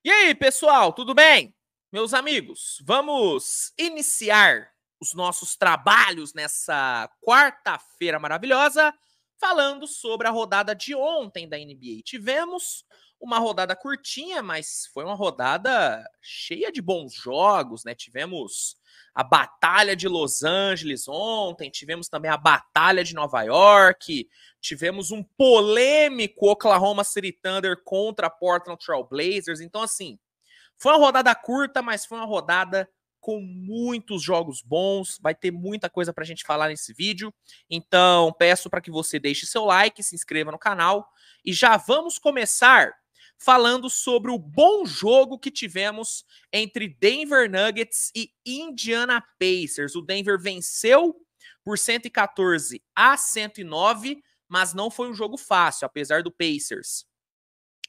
E aí, pessoal, tudo bem? Meus amigos, vamos iniciar os nossos trabalhos nessa quarta-feira maravilhosa, falando sobre a rodada de ontem da NBA. Tivemos uma rodada curtinha, mas foi uma rodada cheia de bons jogos, né? Tivemos a Batalha de Los Angeles ontem, tivemos também a Batalha de Nova York, tivemos um polêmico Oklahoma City Thunder contra Portland Trail Blazers. Então, assim, foi uma rodada curta, mas foi uma rodada com muitos jogos bons. Vai ter muita coisa pra gente falar nesse vídeo. Então, peço para que você deixe seu like, se inscreva no canal. E já vamos começar falando sobre o bom jogo que tivemos entre Denver Nuggets e Indiana Pacers. O Denver venceu por 114-109, mas não foi um jogo fácil, apesar do Pacers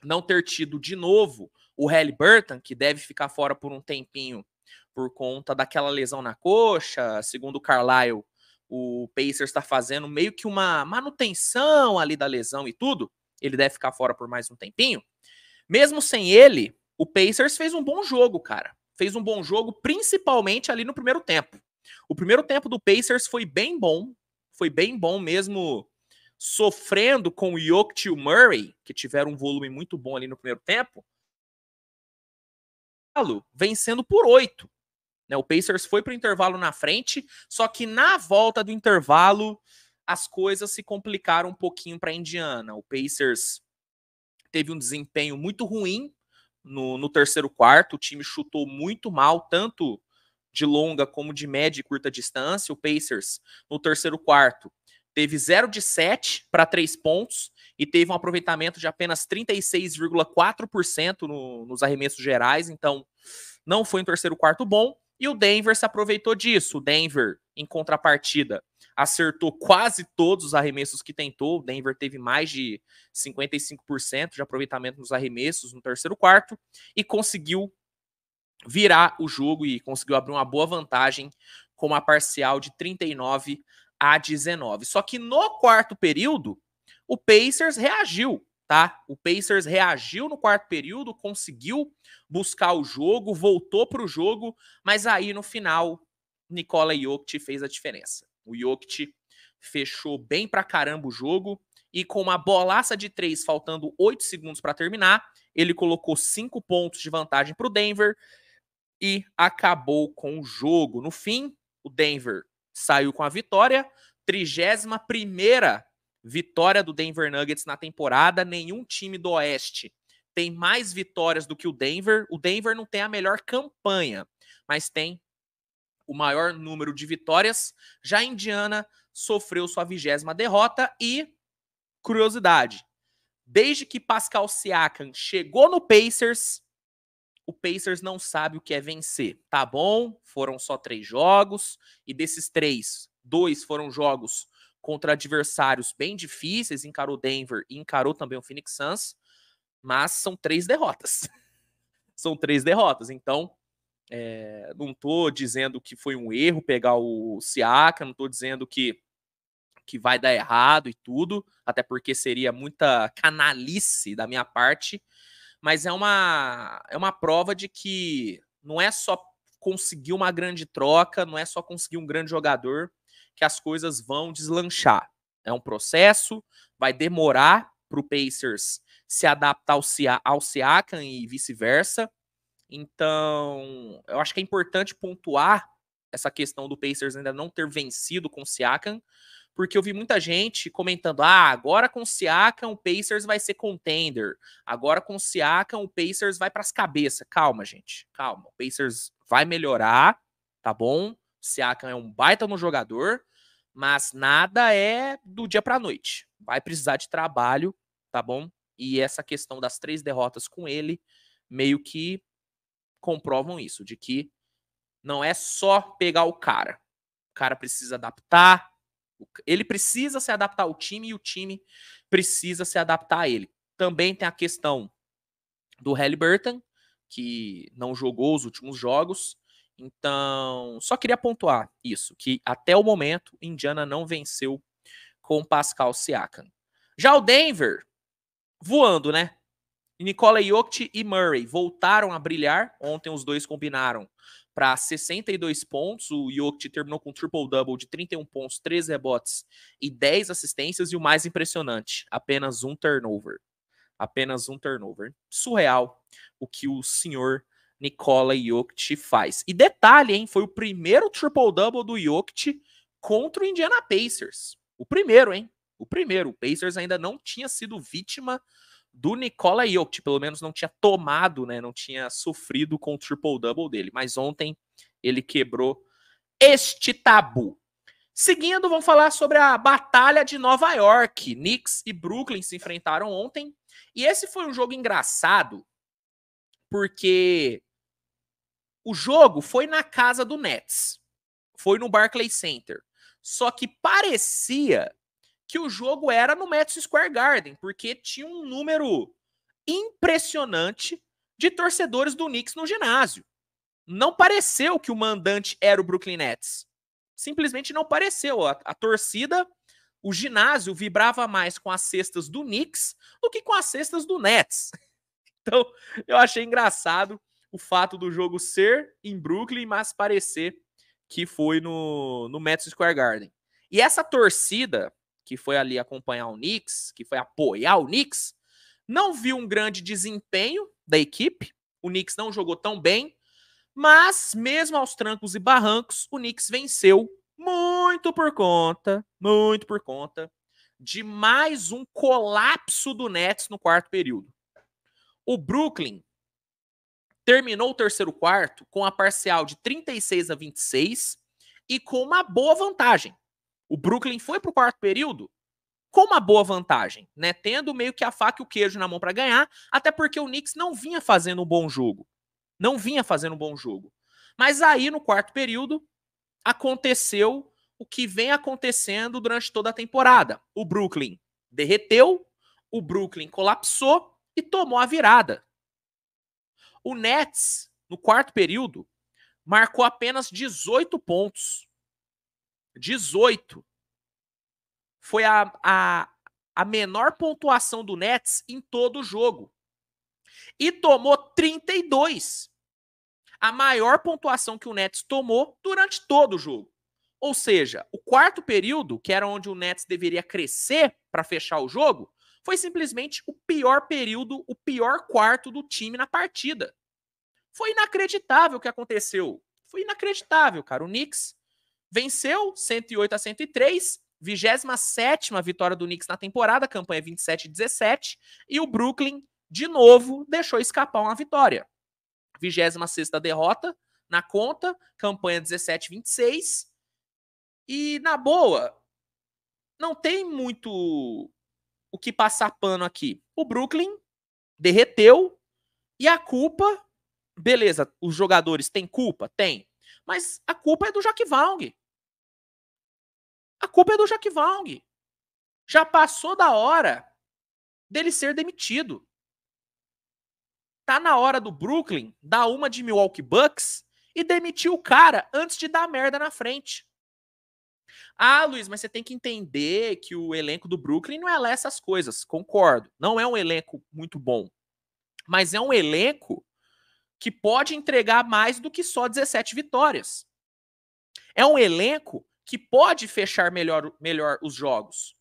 não ter tido de novo o Haliburton, que deve ficar fora por um tempinho por conta daquela lesão na coxa. Segundo o Carlisle, o Pacers está fazendo meio que uma manutenção ali da lesão e tudo. Ele deve ficar fora por mais um tempinho. Mesmo sem ele, o Pacers fez um bom jogo, cara. Fez um bom jogo, principalmente ali no primeiro tempo. O primeiro tempo do Pacers foi bem bom mesmo, sofrendo com o Jokic e o Murray, que tiveram um volume muito bom ali no primeiro tempo, vencendo por 8. Né? O Pacers foi para o intervalo na frente, só que na volta do intervalo as coisas se complicaram um pouquinho para a Indiana. O Pacers teve um desempenho muito ruim no terceiro quarto, o time chutou muito mal, tanto de longa como de média e curta distância. O Pacers, no terceiro quarto, teve 0 de 7 para 3 pontos e teve um aproveitamento de apenas 36,4% nos arremessos gerais. Então, não foi um terceiro quarto bom. E o Denver se aproveitou disso. O Denver, em contrapartida, acertou quase todos os arremessos que tentou. O Denver teve mais de 55% de aproveitamento nos arremessos no terceiro quarto e conseguiu virar o jogo e conseguiu abrir uma boa vantagem com uma parcial de 39-19. Só que no quarto período, o Pacers reagiu, tá? O Pacers reagiu no quarto período, conseguiu buscar o jogo, voltou para o jogo, mas aí no final, Nikola Jokic fez a diferença. O Jokic fechou bem pra caramba o jogo e com uma bolaça de 3, faltando 8 segundos para terminar, ele colocou 5 pontos de vantagem para o Denver e acabou com o jogo. No fim, o Denver saiu com a vitória, 31ª vitória do Denver Nuggets na temporada. Nenhum time do Oeste tem mais vitórias do que o Denver. O Denver não tem a melhor campanha, mas tem o maior número de vitórias. Já a Indiana sofreu sua 20ª derrota e, curiosidade, desde que Pascal Siakam chegou no Pacers, o Pacers não sabe o que é vencer. Tá bom, foram só 3 jogos, e desses 3, 2 foram jogos contra adversários bem difíceis, encarou Denver e encarou também o Phoenix Suns, mas são 3 derrotas. São 3 derrotas, então não tô dizendo que foi um erro pegar o Siakam, não tô dizendo que vai dar errado e tudo, até porque seria muita canalice da minha parte, mas é uma prova de que não é só conseguir uma grande troca, não é só conseguir um grande jogador que as coisas vão deslanchar. É um processo, vai demorar para o Pacers se adaptar ao Siakam e vice-versa. Então, eu acho que é importante pontuar essa questão do Pacers ainda não ter vencido com o Siakam, porque eu vi muita gente comentando, agora com o Siakam o Pacers vai ser contender, agora com o Siakam o Pacers vai para as cabeças. Calma, gente, calma. O Pacers vai melhorar, tá bom? O Siakam é um baita no jogador, mas nada é do dia para a noite. Vai precisar de trabalho, tá bom? E essa questão das 3 derrotas com ele meio que comprovam isso, de que não é só pegar o cara. O cara precisa adaptar, ele precisa se adaptar ao time e o time precisa se adaptar a ele. Também tem a questão do Haliburton, que não jogou os últimos jogos. Então, só queria pontuar isso, que até o momento, Indiana não venceu com Pascal Siakam. Já o Denver, voando, né? Nikola Jokic e Murray voltaram a brilhar. Ontem os dois combinaram para 62 pontos. O Jokic terminou com um triple-double de 31 pontos, 13 rebotes e 10 assistências. E o mais impressionante, apenas um turnover. Apenas um turnover. Surreal o que o senhor Nikola Jokic faz. E detalhe, hein? Foi o primeiro triple-double do Jokic contra o Indiana Pacers. O primeiro, hein? O primeiro. O Pacers ainda não tinha sido vítima do Nikola Jokic, pelo menos não tinha tomado, né? Não tinha sofrido com o triple-double dele. Mas ontem ele quebrou este tabu. Seguindo, vamos falar sobre a batalha de Nova York. Knicks e Brooklyn se enfrentaram ontem. E esse foi um jogo engraçado, porque o jogo foi na casa do Nets. Foi no Barclays Center. Só que parecia que o jogo era no Madison Square Garden, porque tinha um número impressionante de torcedores do Knicks no ginásio. Não pareceu que o mandante era o Brooklyn Nets. Simplesmente não pareceu. A torcida, o ginásio vibrava mais com as cestas do Knicks do que com as cestas do Nets. Então, eu achei engraçado o fato do jogo ser em Brooklyn, mas parecer que foi no Madison Square Garden. E essa torcida que foi ali acompanhar o Knicks, que foi apoiar o Knicks, não viu um grande desempenho da equipe. O Knicks não jogou tão bem, mas mesmo aos trancos e barrancos, o Knicks venceu muito por conta de mais um colapso do Nets no quarto período. O Brooklyn terminou o terceiro quarto com a parcial de 36-26 e com uma boa vantagem. O Brooklyn foi para o quarto período com uma boa vantagem, né? Tendo meio que a faca e o queijo na mão para ganhar, até porque o Knicks não vinha fazendo um bom jogo. Não vinha fazendo um bom jogo. Mas aí, no quarto período, aconteceu o que vem acontecendo durante toda a temporada. O Brooklyn derreteu, o Brooklyn colapsou e tomou a virada. O Nets, no quarto período, marcou apenas 18 pontos. 18. Foi a menor pontuação do Nets em todo o jogo. E tomou 32. A maior pontuação que o Nets tomou durante todo o jogo. Ou seja, o quarto período, que era onde o Nets deveria crescer para fechar o jogo, foi simplesmente o pior período, o pior quarto do time na partida. Foi inacreditável o que aconteceu. Foi inacreditável, cara. O Knicks venceu 108-103, 27ª vitória do Knicks na temporada, campanha 27-17, e o Brooklyn, de novo, deixou escapar uma vitória. 26ª derrota na conta, campanha 17-26, e na boa, não tem muito o que passar pano aqui. O Brooklyn derreteu, e a culpa, beleza, os jogadores têm culpa? Tem. Mas a culpa é do Jacques Vaughn. A culpa é do Jacques Vaughn. Já passou da hora dele ser demitido. Tá na hora do Brooklyn dar uma de Milwaukee Bucks e demitir o cara antes de dar merda na frente. Ah, Luiz, mas você tem que entender que o elenco do Brooklyn não é lá essas coisas. Concordo. Não é um elenco muito bom. Mas é um elenco que pode entregar mais do que só 17 vitórias. É um elenco que pode fechar melhor os jogos.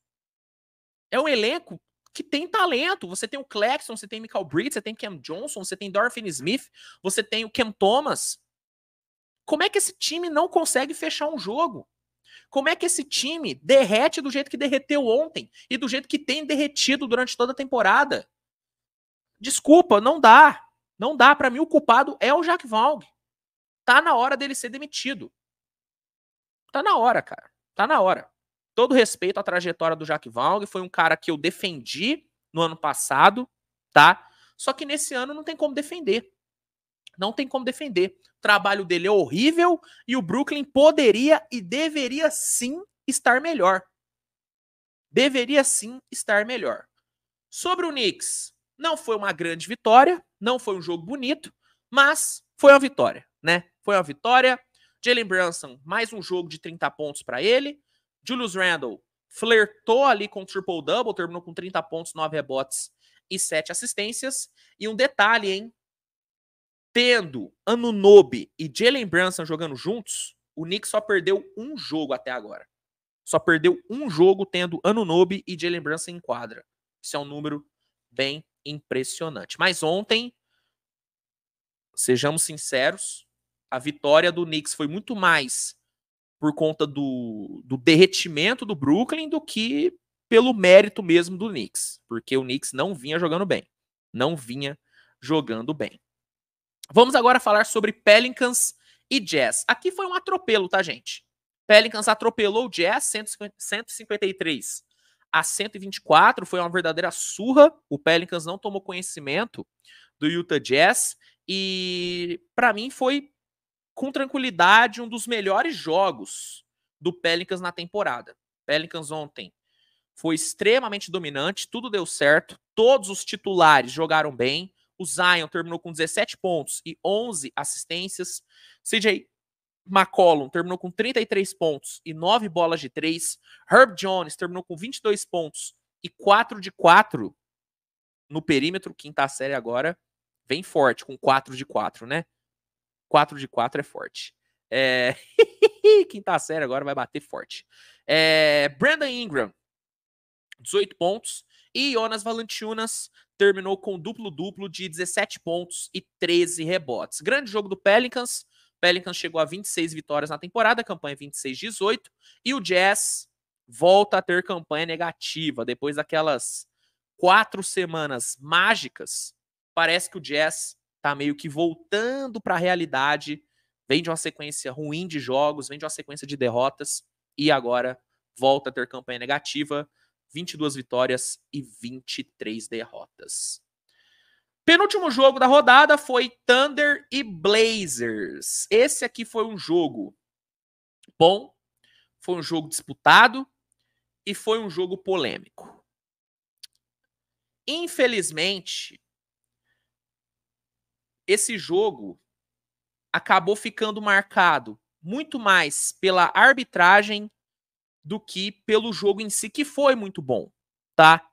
É um elenco que tem talento. Você tem o Claxton, você tem o Michael Bridges, você tem o Cam Johnson, você tem Dorian Finney-Smith, você tem o Cam Thomas. Como é que esse time não consegue fechar um jogo? Como é que esse time derrete do jeito que derreteu ontem e do jeito que tem derretido durante toda a temporada? Desculpa, não dá. Não dá. Para mim, o culpado é o Jacques Vaughn. Tá na hora dele ser demitido. Tá na hora, cara. Tá na hora. Todo respeito à trajetória do Jacques Vaughn, foi um cara que eu defendi no ano passado, tá? Só que nesse ano não tem como defender. Não tem como defender. O trabalho dele é horrível e o Brooklyn poderia e deveria sim estar melhor. Deveria sim estar melhor. Sobre o Knicks, não foi uma grande vitória, não foi um jogo bonito, mas foi uma vitória, né? Foi uma vitória. Jalen Brunson, mais um jogo de 30 pontos para ele. Julius Randle flertou ali com o triple-double, terminou com 30 pontos, 9 rebotes e 7 assistências. E um detalhe, hein? Tendo Anunoby e Jalen Brunson jogando juntos, o Knicks só perdeu um jogo até agora. Só perdeu um jogo tendo Anunoby e Jalen Brunson em quadra. Isso é um número bem impressionante. Mas ontem, sejamos sinceros, a vitória do Knicks foi muito mais por conta do derretimento do Brooklyn do que pelo mérito mesmo do Knicks. Porque o Knicks não vinha jogando bem. Não vinha jogando bem. Vamos agora falar sobre Pelicans e Jazz. Aqui foi um atropelo, tá, gente? Pelicans atropelou o Jazz 153 a 124. Foi uma verdadeira surra. O Pelicans não tomou conhecimento do Utah Jazz. E, para mim, foi, com tranquilidade, um dos melhores jogos do Pelicans na temporada. Pelicans ontem foi extremamente dominante. Tudo deu certo. Todos os titulares jogaram bem. O Zion terminou com 17 pontos e 11 assistências. CJ McCollum terminou com 33 pontos e 9 bolas de 3. Herb Jones terminou com 22 pontos e 4 de 4 no perímetro. Quinta série agora vem forte com 4 de 4, né? 4 de 4 é forte. Quinta série agora vai bater forte. Brandon Ingram, 18 pontos. E Jonas Valanciunas terminou com duplo-duplo de 17 pontos e 13 rebotes. Grande jogo do Pelicans. Pelicans chegou a 26 vitórias na temporada, campanha 26-18. E o Jazz volta a ter campanha negativa. Depois daquelas 4 semanas mágicas, parece que o Jazz tá meio que voltando para a realidade. Vem de uma sequência ruim de jogos, vem de uma sequência de derrotas. E agora volta a ter campanha negativa. 22 vitórias e 23 derrotas. Penúltimo jogo da rodada foi Thunder e Blazers. Esse aqui foi um jogo bom, foi um jogo disputado e foi um jogo polêmico. Infelizmente, esse jogo acabou ficando marcado muito mais pela arbitragem do que pelo jogo em si, que foi muito bom, tá?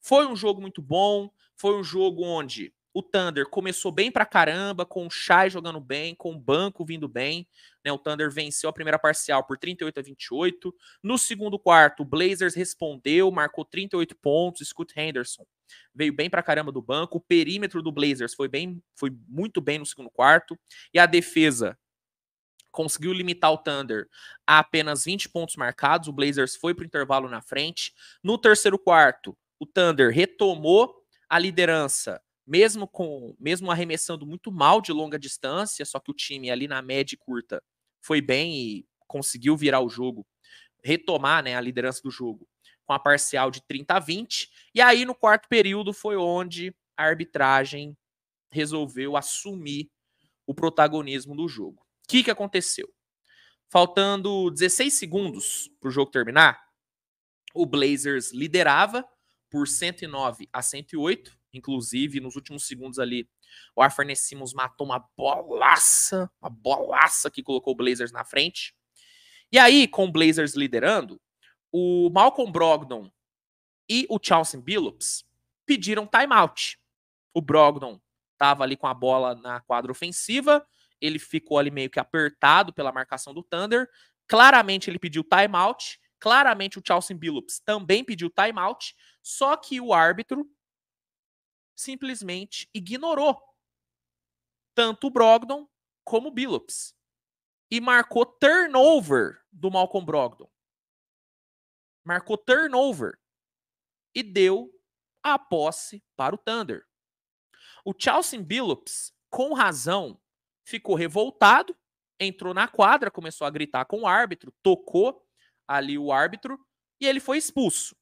Foi um jogo muito bom, foi um jogo onde o Thunder começou bem pra caramba, com o Shai jogando bem, com o banco vindo bem, né? O Thunder venceu a primeira parcial por 38-28. No segundo quarto, o Blazers respondeu, marcou 38 pontos, Scoot Henderson veio bem pra caramba do banco, o perímetro do Blazers foi muito bem no segundo quarto, e a defesa conseguiu limitar o Thunder a apenas 20 pontos marcados. O Blazers foi para o intervalo na frente. No terceiro quarto, o Thunder retomou a liderança, mesmo arremessando muito mal de longa distância, só que o time ali na média e curta foi bem e conseguiu virar o jogo, retomar, né, a liderança do jogo com a parcial de 30-20. E aí no quarto período foi onde a arbitragem resolveu assumir o protagonismo do jogo. O que aconteceu? Faltando 16 segundos para o jogo terminar, o Blazers liderava por 109-108. Inclusive, nos últimos segundos ali, o Anthony Simons matou uma bolaça que colocou o Blazers na frente. E aí, com o Blazers liderando, o Malcolm Brogdon e o Chauncey Billups pediram timeout. O Brogdon estava ali com a bola na quadra ofensiva, ele ficou ali meio que apertado pela marcação do Thunder. Claramente ele pediu timeout. Claramente o Chauncey Billups também pediu timeout. Só que o árbitro simplesmente ignorou tanto o Brogdon como o Billups. E marcou turnover do Malcolm Brogdon. Marcou turnover. E deu a posse para o Thunder. O Chauncey Billups, com razão, ficou revoltado, entrou na quadra, começou a gritar com o árbitro, tocou ali o árbitro e ele foi expulso.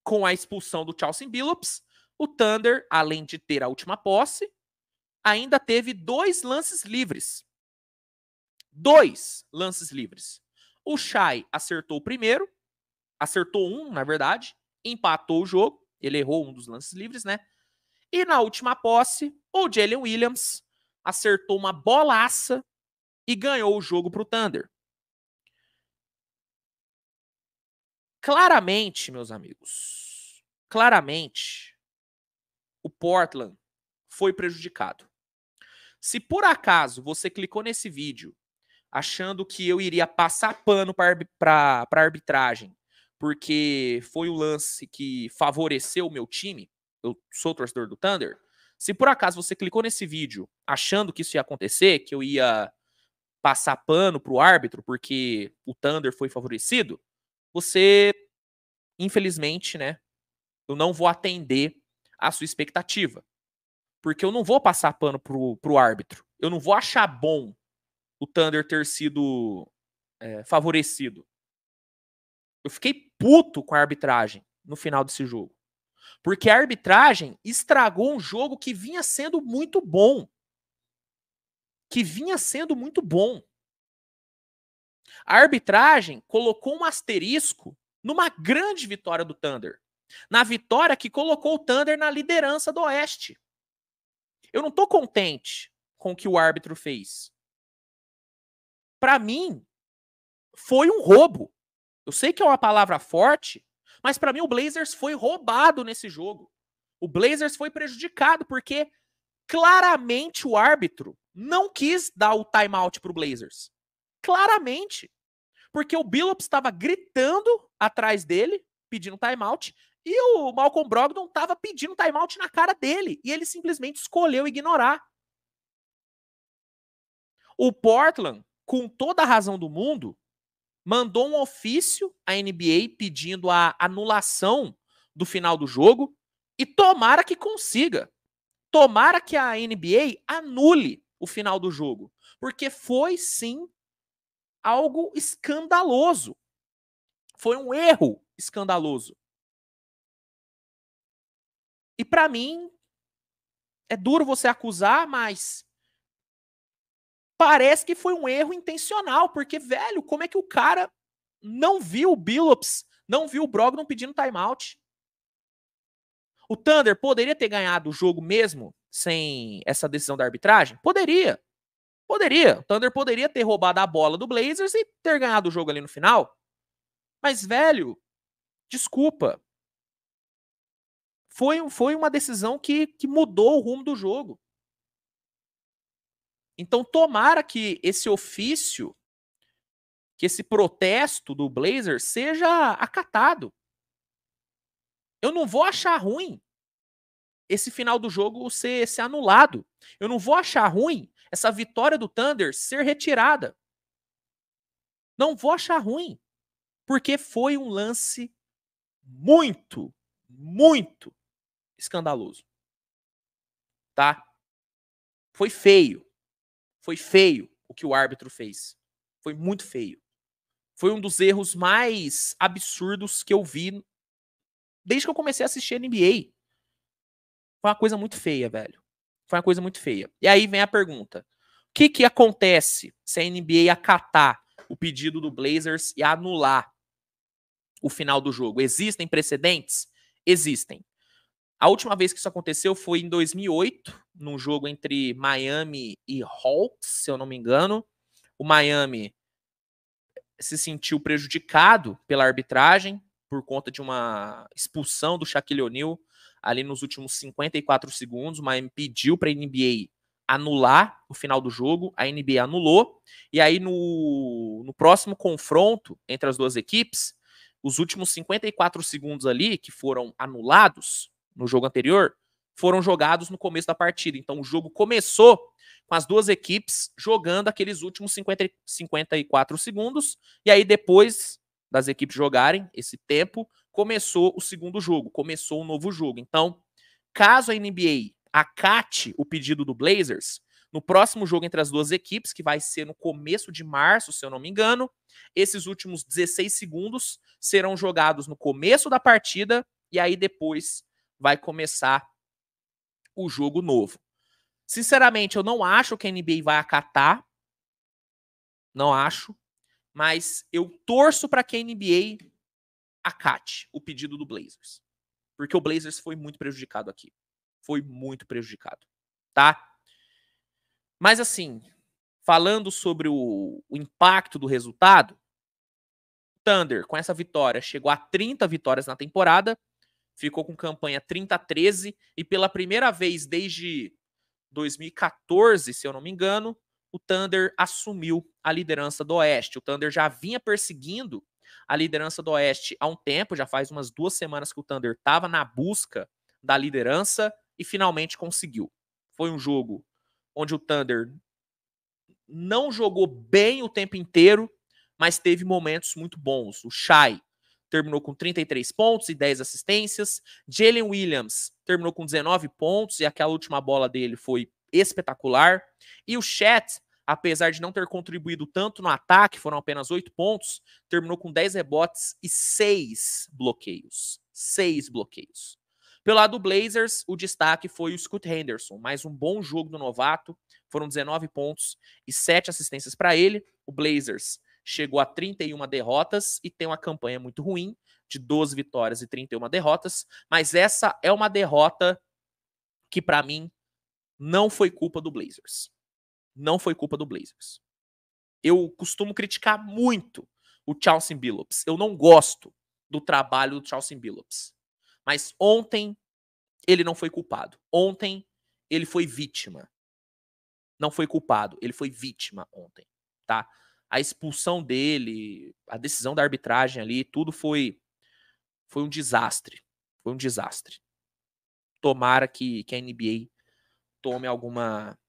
Com a expulsão do Chauncey Billups, o Thunder, além de ter a última posse, ainda teve 2 lances livres. 2 lances livres. O Shai acertou o primeiro, acertou um, na verdade, empatou o jogo, ele errou um dos lances livres, né? E na última posse, o Jalen Williams acertou uma bolaça e ganhou o jogo para o Thunder. Claramente, meus amigos, claramente, o Portland foi prejudicado. Se por acaso você clicou nesse vídeo achando que eu iria passar pano para a arbitragem, porque foi o lance que favoreceu o meu time, eu sou torcedor do Thunder, se por acaso você clicou nesse vídeo achando que isso ia acontecer, que eu ia passar pano pro árbitro porque o Thunder foi favorecido, você, infelizmente, né, eu não vou atender a sua expectativa. Porque eu não vou passar pano pro árbitro. Eu não vou achar bom o Thunder ter sido favorecido. Eu fiquei puto com a arbitragem no final desse jogo. Porque a arbitragem estragou um jogo que vinha sendo muito bom. Que vinha sendo muito bom. A arbitragem colocou um asterisco numa grande vitória do Thunder. Na vitória que colocou o Thunder na liderança do Oeste. Eu não tô contente com o que o árbitro fez. Para mim, foi um roubo. Eu sei que é uma palavra forte, mas para mim o Blazers foi roubado nesse jogo. O Blazers foi prejudicado porque claramente o árbitro não quis dar o timeout pro Blazers. Claramente. Porque o Billups estava gritando atrás dele, pedindo timeout, e o Malcolm Brogdon estava pedindo timeout na cara dele. E ele simplesmente escolheu ignorar. O Portland, com toda a razão do mundo, mandou um ofício à NBA pedindo a anulação do final do jogo e tomara que consiga. Tomara que a NBA anule o final do jogo. Porque foi, sim, algo escandaloso. Foi um erro escandaloso. E para mim, é duro você acusar, mas parece que foi um erro intencional, porque, velho, como é que o cara não viu o Billups, não viu o Brogdon pedindo timeout? O Thunder poderia ter ganhado o jogo mesmo sem essa decisão da arbitragem? Poderia. Poderia. O Thunder poderia ter roubado a bola do Blazers e ter ganhado o jogo ali no final. Mas, velho, desculpa. Foi uma decisão que mudou o rumo do jogo. Então, tomara que esse ofício, que esse protesto do Blazers seja acatado. Eu não vou achar ruim esse final do jogo ser anulado. Eu não vou achar ruim essa vitória do Thunder ser retirada. Não vou achar ruim. Porque foi um lance muito, muito escandaloso. Tá? Foi feio. Foi feio o que o árbitro fez. Foi muito feio. Foi um dos erros mais absurdos que eu vi desde que eu comecei a assistir NBA. Foi uma coisa muito feia, velho. Foi uma coisa muito feia. E aí vem a pergunta. O que acontece se a NBA acatar o pedido do Blazers e anular o final do jogo? Existem precedentes? Existem. A última vez que isso aconteceu foi em 2008, num jogo entre Miami e Hawks, se eu não me engano. O Miami se sentiu prejudicado pela arbitragem por conta de uma expulsão do Shaquille O'Neal ali nos últimos 54 segundos. O Miami pediu para a NBA anular o final do jogo, a NBA anulou, e aí no próximo confronto entre as duas equipes, os últimos 54 segundos ali, que foram anulados no jogo anterior, foram jogados no começo da partida. Então o jogo começou com as duas equipes jogando aqueles últimos 54 segundos, e aí depois das equipes jogarem esse tempo, começou o segundo jogo, começou um novo jogo. Então, caso a NBA acate o pedido do Blazers, no próximo jogo entre as duas equipes, que vai ser no começo de março, se eu não me engano, esses últimos 16 segundos serão jogados no começo da partida, e aí depois vai começar o jogo novo. Sinceramente, eu não acho que a NBA vai acatar. Não acho. Mas eu torço para que a NBA acate o pedido do Blazers. Porque o Blazers foi muito prejudicado aqui. Foi muito prejudicado. Tá? Mas assim, falando sobre o impacto do resultado, Thunder, com essa vitória, chegou a 30 vitórias na temporada, ficou com campanha 30-13 e pela primeira vez desde 2014, se eu não me engano, o Thunder assumiu a liderança do Oeste. O Thunder já vinha perseguindo a liderança do Oeste há um tempo, já faz umas 2 semanas que o Thunder estava na busca da liderança e finalmente conseguiu. Foi um jogo onde o Thunder não jogou bem o tempo inteiro, mas teve momentos muito bons. O Shai terminou com 33 pontos e 10 assistências. Jalen Williams terminou com 19 pontos e aquela última bola dele foi espetacular. E o Chet, apesar de não ter contribuído tanto no ataque, foram apenas 8 pontos, terminou com 10 rebotes e 6 bloqueios. 6 bloqueios. Pelo lado do Blazers, o destaque foi o Scoot Henderson, mais um bom jogo do novato, foram 19 pontos e 7 assistências para ele. O Blazers chegou a 31 derrotas e tem uma campanha muito ruim, de 12 vitórias e 31 derrotas, mas essa é uma derrota que para mim não foi culpa do Blazers. Não foi culpa do Blazers. Eu costumo criticar muito o Chauncey Billups. Eu não gosto do trabalho do Chauncey Billups. Mas ontem ele não foi culpado. Ontem ele foi vítima. Não foi culpado, ele foi vítima ontem, tá? A expulsão dele, a decisão da arbitragem ali, tudo foi um desastre. Foi um desastre. Tomara que a NBA tome alguma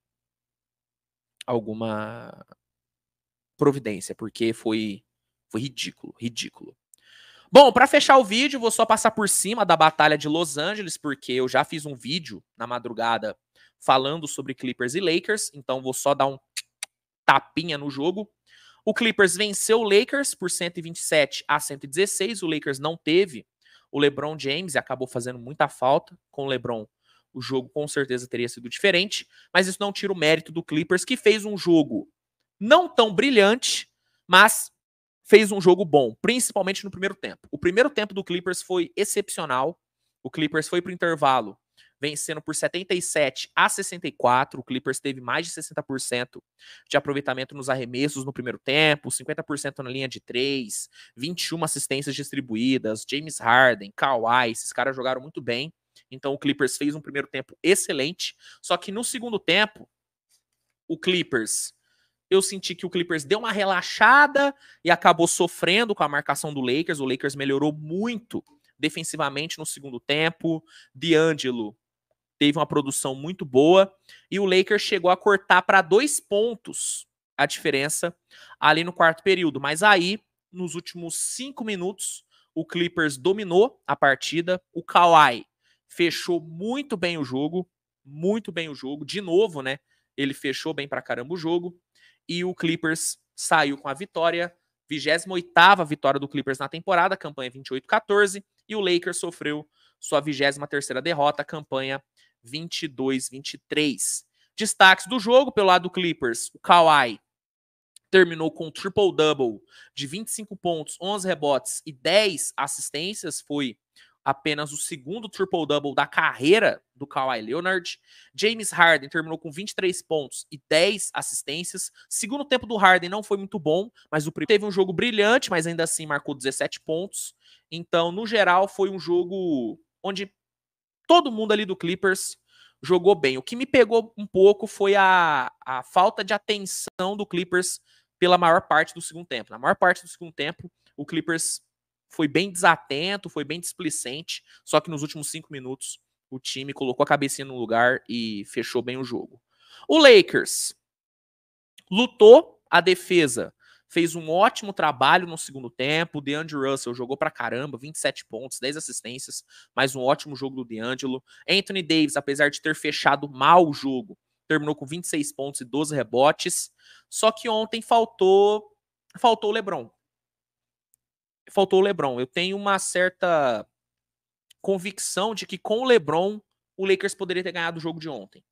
providência, porque foi ridículo, ridículo. Bom, para fechar o vídeo, vou só passar por cima da batalha de Los Angeles, porque eu já fiz um vídeo na madrugada falando sobre Clippers e Lakers, então vou só dar um tapinha no jogo. O Clippers venceu o Lakers por 127-116, o Lakers não teve o LeBron James e acabou fazendo muita falta. Com o LeBron, o jogo com certeza teria sido diferente, mas isso não tira o mérito do Clippers, que fez um jogo não tão brilhante, mas fez um jogo bom, principalmente no primeiro tempo. O primeiro tempo do Clippers foi excepcional. O Clippers foi para o intervalo vencendo por 77-64. O Clippers teve mais de 60% de aproveitamento nos arremessos no primeiro tempo, 50% na linha de 3, 21 assistências distribuídas, James Harden, Kawhi, esses caras jogaram muito bem. Então o Clippers fez um primeiro tempo excelente, só que no segundo tempo, eu senti que o Clippers deu uma relaxada e acabou sofrendo com a marcação do Lakers. O Lakers melhorou muito defensivamente no segundo tempo. D'Angelo teve uma produção muito boa e o Lakers chegou a cortar para 2 pontos a diferença ali no quarto período. Mas aí, nos últimos 5 minutos, o Clippers dominou a partida. O Kawhi fechou muito bem o jogo, de novo, né? Ele fechou bem pra caramba o jogo e o Clippers saiu com a vitória, 28ª vitória do Clippers na temporada, campanha 28-14, e o Lakers sofreu sua 23ª derrota, campanha 22-23. Destaques do jogo pelo lado do Clippers, o Kawhi terminou com um triple-double de 25 pontos, 11 rebotes e 10 assistências, foi apenas o segundo triple-double da carreira do Kawhi Leonard. James Harden terminou com 23 pontos e 10 assistências. Segundo tempo do Harden não foi muito bom, mas o primeiro teve um jogo brilhante, mas ainda assim marcou 17 pontos. Então, no geral, foi um jogo onde todo mundo ali do Clippers jogou bem. O que me pegou um pouco foi a falta de atenção do Clippers pela maior parte do segundo tempo. Na maior parte do segundo tempo, o Clippers foi bem desatento, foi bem displicente, só que nos últimos 5 minutos o time colocou a cabecinha no lugar e fechou bem o jogo. O Lakers lutou, a defesa fez um ótimo trabalho no segundo tempo. O DeAndre Russell jogou pra caramba, 27 pontos, 10 assistências, mais um ótimo jogo do D'Angelo. Anthony Davis, apesar de ter fechado mal o jogo, terminou com 26 pontos e 12 rebotes. Só que ontem faltou o LeBron. Eu tenho uma certa convicção de que com o LeBron, o Lakers poderia ter ganhado o jogo de ontem.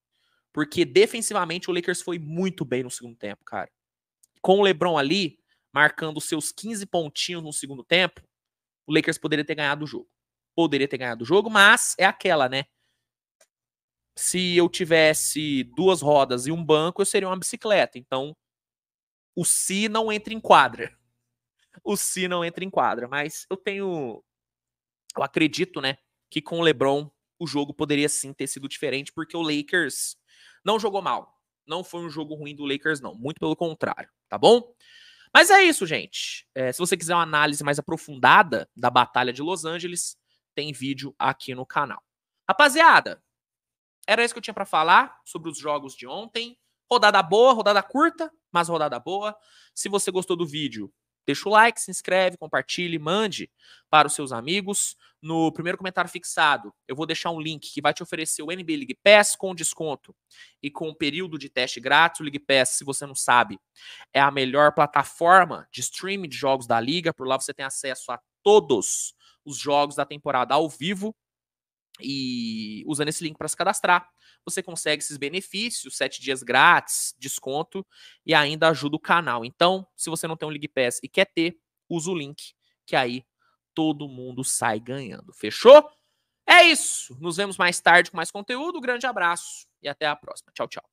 Porque defensivamente o Lakers foi muito bem no segundo tempo, cara. Com o LeBron ali, marcando seus 15 pontinhos no segundo tempo, o Lakers poderia ter ganhado o jogo. Mas é aquela, né? Se eu tivesse 2 rodas e um banco, eu seria uma bicicleta. Então, o si não entra em quadra. Mas eu acredito, né, que com o LeBron o jogo poderia sim ter sido diferente, porque o Lakers não jogou mal. Não foi um jogo ruim do Lakers, não. Muito pelo contrário, tá bom? Mas é isso, gente. Se você quiser uma análise mais aprofundada da Batalha de Los Angeles, tem vídeo aqui no canal. Rapaziada, era isso que eu tinha para falar sobre os jogos de ontem. Rodada boa, rodada curta, mas rodada boa. Se você gostou do vídeo, deixa o like, se inscreve, compartilhe, mande para os seus amigos. No primeiro comentário fixado, eu vou deixar um link que vai te oferecer o NBA League Pass com desconto e com período de teste grátis. O League Pass, se você não sabe, é a melhor plataforma de streaming de jogos da liga. Por lá você tem acesso a todos os jogos da temporada ao vivo. E usando esse link para se cadastrar, você consegue esses benefícios, 7 dias grátis, desconto e ainda ajuda o canal. Então, se você não tem um League Pass e quer ter, usa o link, que aí todo mundo sai ganhando. Fechou? É isso. Nos vemos mais tarde com mais conteúdo. Grande abraço e até a próxima. Tchau, tchau.